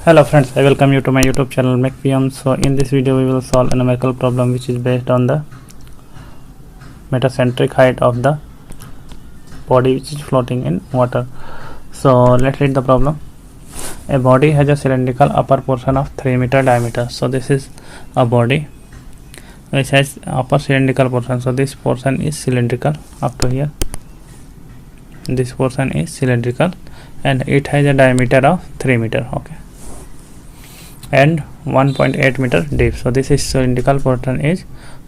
Hello friends, I welcome you to my YouTube channel MacPM. So in this video we will solve a numerical problem which is based on the metacentric height of the body which is floating in water. So let's read the problem. A body has a cylindrical upper portion of 3 meter diameter. So this is a body which has upper cylindrical portion. So this portion is cylindrical up to here. This portion is cylindrical and it has a diameter of 3 meter. Okay. And 1.8 meter deep. So this is cylindrical portion is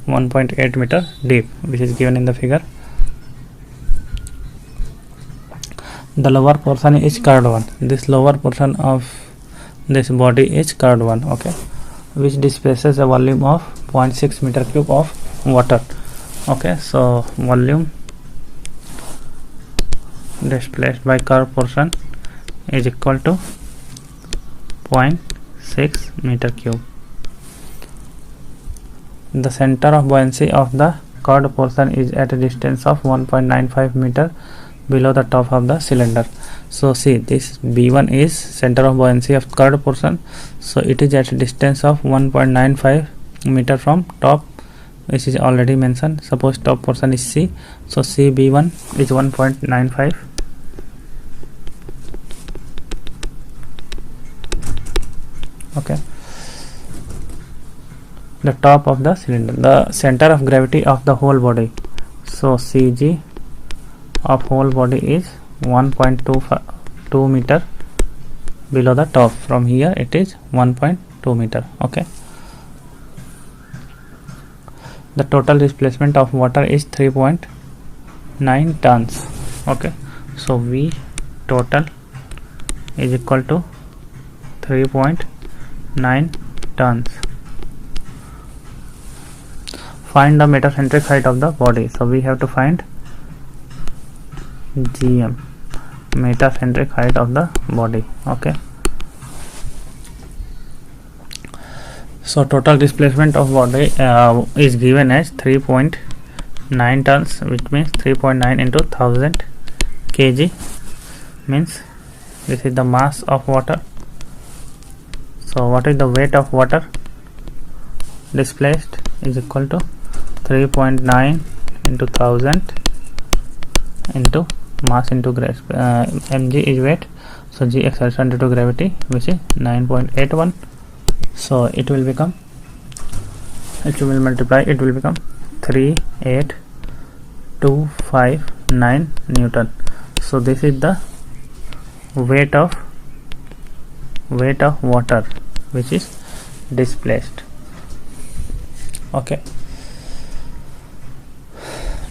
1.8 meter deep, which is given in the figure. The lower portion is curved one. This lower portion of this body is curved one, okay, which displaces a volume of 0.6 meter cube of water. Okay, so volume displaced by curved portion is equal to 0.6 meter cube. The center of buoyancy of the curved portion is at a distance of 1.95 meter below the top of the cylinder. So see, this B1 is center of buoyancy of curved portion, so it is at a distance of 1.95 meter from top, which is already mentioned. Suppose top portion is C, so CB1 is 1.95. Okay, the top of the cylinder, the center of gravity of the whole body, so CG of whole body is 1.2 meter below the top. From here it is 1.2 meter. Okay, the total displacement of water is 3.9 tons. Okay, so V total is equal to 3.9 tons. Find the metacentric height of the body. So we have to find GM, metacentric height of the body. Okay, so total displacement of body is given as 3.9 tons, which means 3.9 into 1000 kg, means this is the mass of water. So what is the weight of water displaced is equal to 3.9 into 1000 into mass into mg is weight, so g acceleration due to gravity, which is 9.81. so it will become, it will multiply, it will become 38259 Newton. So this is the weight of water which is displaced. Okay,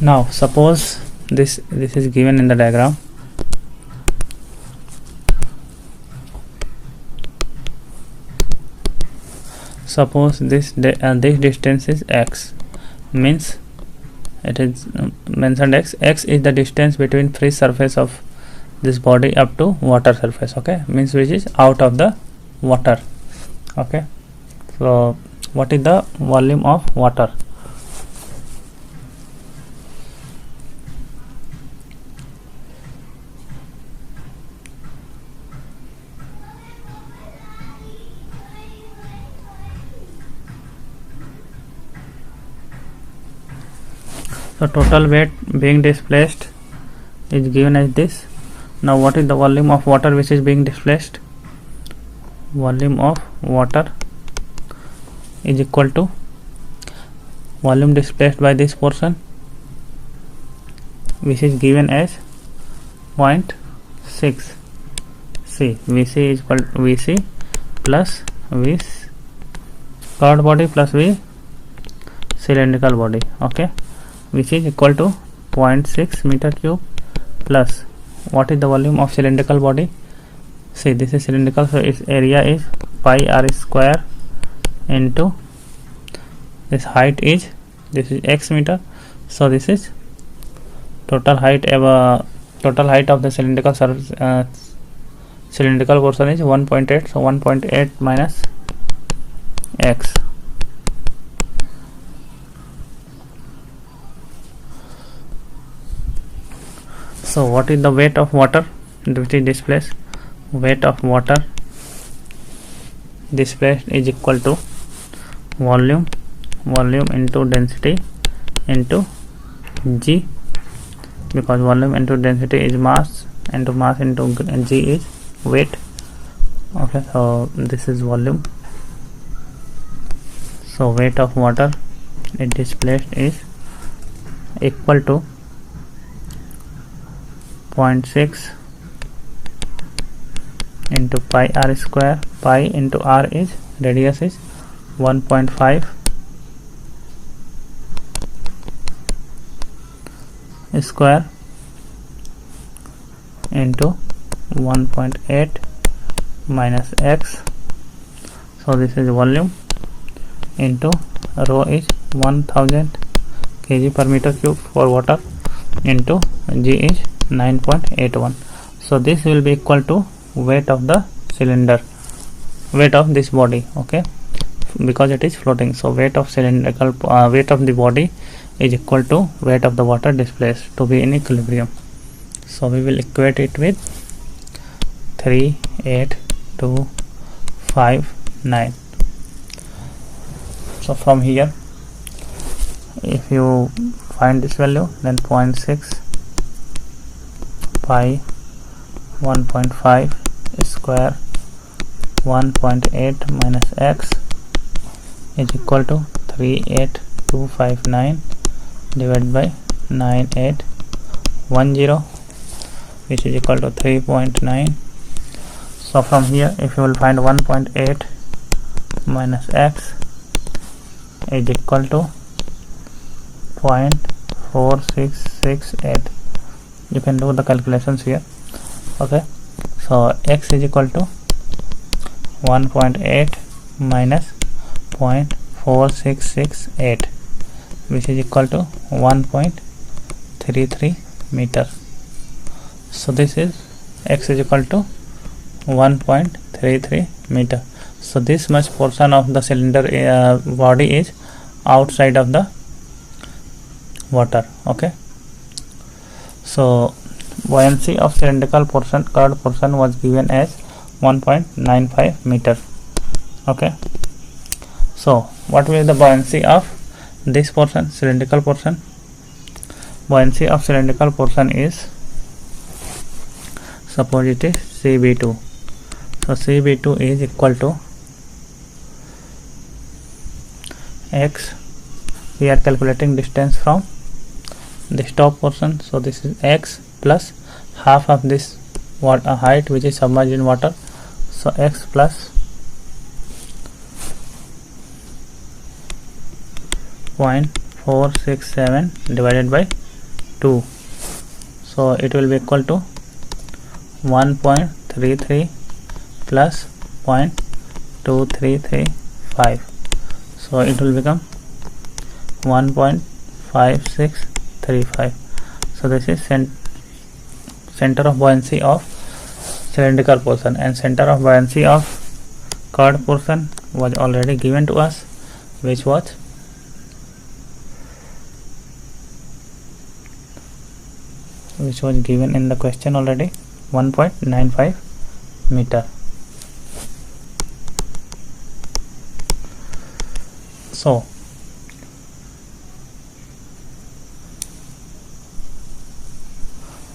now suppose this is given in the diagram. Suppose this distance is x, means it is mentioned x is the distance between free surface of this body up to water surface. Okay, means which is out of the water. Okay, so what is the volume of water? So total weight being displaced is given as this. Now what is the volume of water which is being displaced? Volume of water is equal to volume displaced by this portion, which is given as 0.6. See, Vc is equal to Vc plus V curved body plus V cylindrical body. Okay, which is equal to 0.6 meter cube plus what is the volume of cylindrical body? See, this is cylindrical, so its area is pi r square into this height is, this is x meter, so this is total height of the cylindrical cylindrical portion is 1.8, so 1.8 minus x. So what is the weight of water which is displaced? Weight of water displaced is equal to volume into density into g, because volume into density is mass into g is weight. Okay, so this is volume. So weight of water it displaced is equal to 0.6 into pi r square. Pi into r is radius is 1.5 square into 1.8 minus x. So this is volume into rho is 1000 kg per meter cube for water into g is 9.81. so this will be equal to weight of the cylinder, weight of this body. Okay, because it is floating, so weight of cylindrical weight of the body is equal to weight of the water displaced to be in equilibrium. So we will equate it with 38259. So from here, if you find this value, then 0.6 pi 1.5 square 1.8 minus x is equal to 38259 divided by 9810, which is equal to 3.9. So from here, if you will find 1.8 minus x is equal to 0.4668. You can do the calculations here. Okay, so x is equal to 1.8 minus 0.4668, which is equal to 1.33 meter. So this is x is equal to 1.33 meter. So this much portion of the cylinder body is outside of the water. Okay, so buoyancy of cylindrical portion, curved portion, was given as 1.95 meter. Okay, so what will be the buoyancy of this portion, cylindrical portion? Buoyancy of cylindrical portion is, suppose it is CB2. So CB2 is equal to x. We are calculating distance from this top portion, so this is x plus half of this water height which is submerged in water, so x plus 0.467 divided by 2, so it will be equal to 1.33 plus 0.2335, so it will become 1.5635. so this is center of buoyancy of cylindrical portion, and center of buoyancy of curved portion was already given to us, which was given in the question already, 1.95 meter. So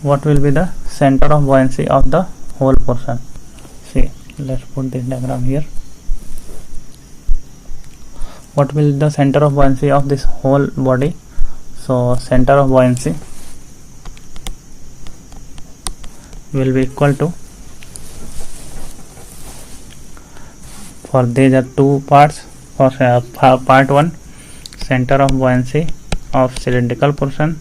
what will be the center of buoyancy of the whole portion? See, let's put this diagram here. What will be the center of buoyancy of this whole body? So center of buoyancy will be equal to, for these are two parts. For part 1, center of buoyancy of cylindrical portion,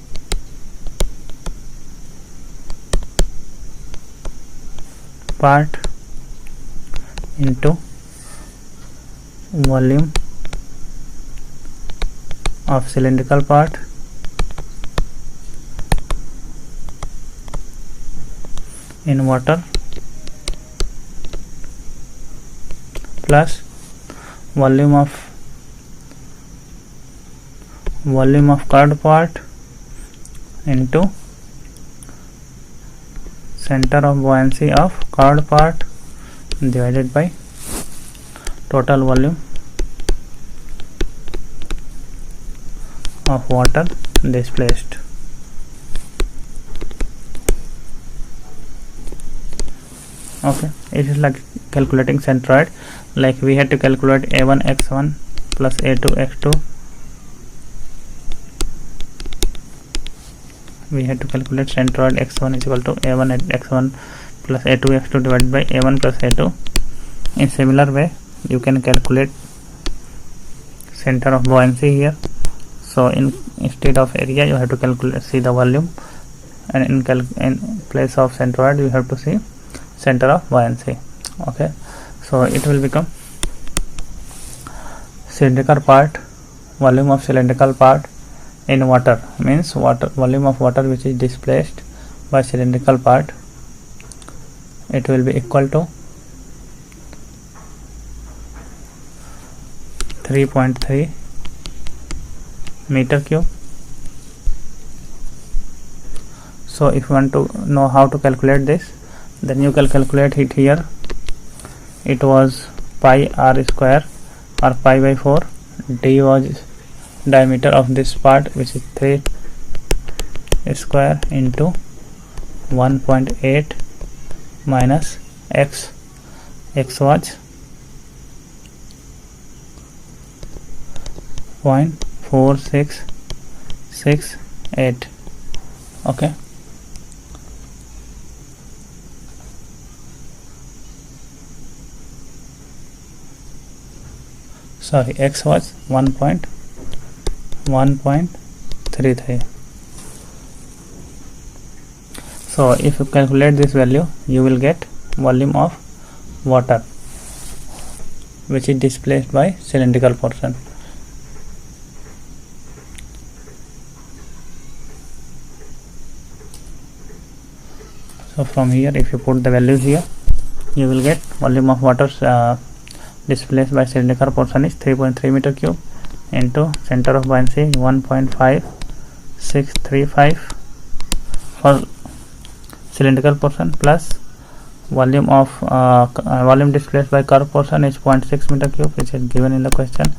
part into volume of cylindrical part in water plus volume of curved part into center of buoyancy of curved part divided by total volume of water displaced. Okay, it is like calculating centroid. Like we had to calculate a1 x1 plus a2 x2. We had to calculate centroid x1 is equal to a1 x1 plus a2 x2 divided by a1 plus a2. In similar way, you can calculate center of buoyancy here. So instead of area, you have to calculate see the volume, and in place of centroid, you have to see center of buoyancy. Okay, so it will become cylindrical part, volume of cylindrical part in water, means water volume of water which is displaced by cylindrical part. It will be equal to 3.3 meter cube. So if you want to know how to calculate this, then you can calculate it here. It was pi r square or pi by 4. D was diameter of this part, which is 3 square into 1.8 minus x. X was 0.4668. Okay, sorry, x was 1.33. So if you calculate this value, you will get volume of water which is displaced by cylindrical portion. So from here, if you put the values here, you will get volume of water displaced by cylindrical portion is 3.3 meter cube into center of buoyancy 1.5635 for cylindrical portion, plus volume of volume displaced by curved portion is 0.6 meter cube, which is given in the question,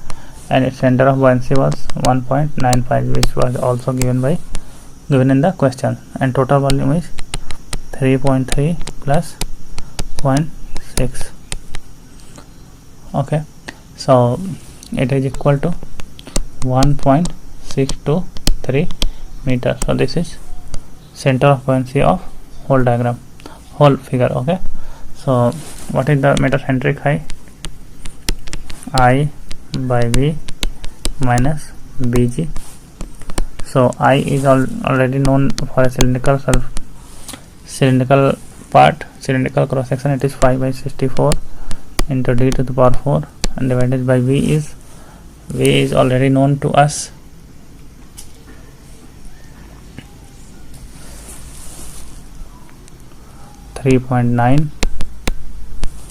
and its center of buoyancy was 1.95, which was also given in the question, and total volume is 3.3 plus 0.6. Okay, so it is equal to 1.623 meter. So this is center of buoyancy of whole diagram, whole figure. Okay, so what is the metacentric height? I by V minus BG. So I is already known for a cylindrical part, cylindrical cross section. It is 5 by 64 into d to the power 4, and divided by V is already known to us. .9.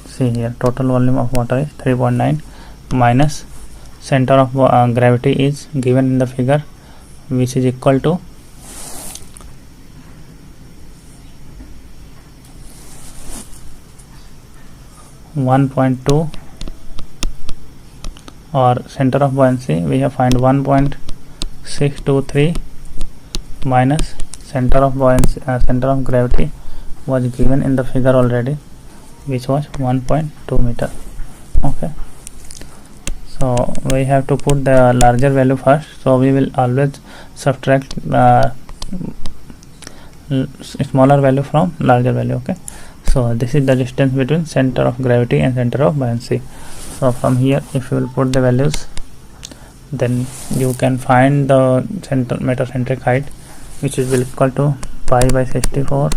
See here, total volume of water is 3.9 minus center of gravity is given in the figure, which is equal to 1.2, or center of buoyancy we have find 1.623 minus center of buoyancy, center of gravity was given in the figure already, which was 1.2 meter. Okay, so we have to put the larger value first, so we will always subtract smaller value from larger value. Okay, so this is the distance between center of gravity and center of buoyancy. So from here, if you will put the values, then you can find the metacentric height, which is equal to pi by 64.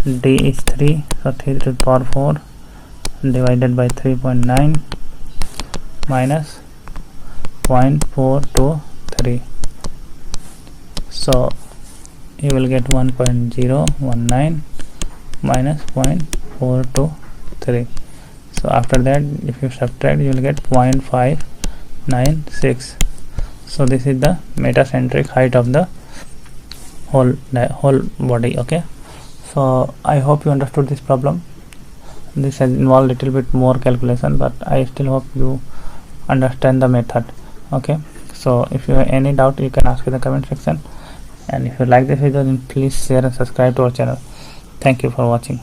D is 3, so 3 to the power 4 divided by 3.9 minus 0.423. So you will get 1.019 minus 0.423. So after that, if you subtract, you will get 0.596. So this is the metacentric height of the whole body. Okay, so I hope you understood this problem. This has involved little bit more calculation, but I still hope you understand the method. Okay, so if you have any doubt, you can ask in the comment section, and if you like this video, then please share and subscribe to our channel. Thank you for watching.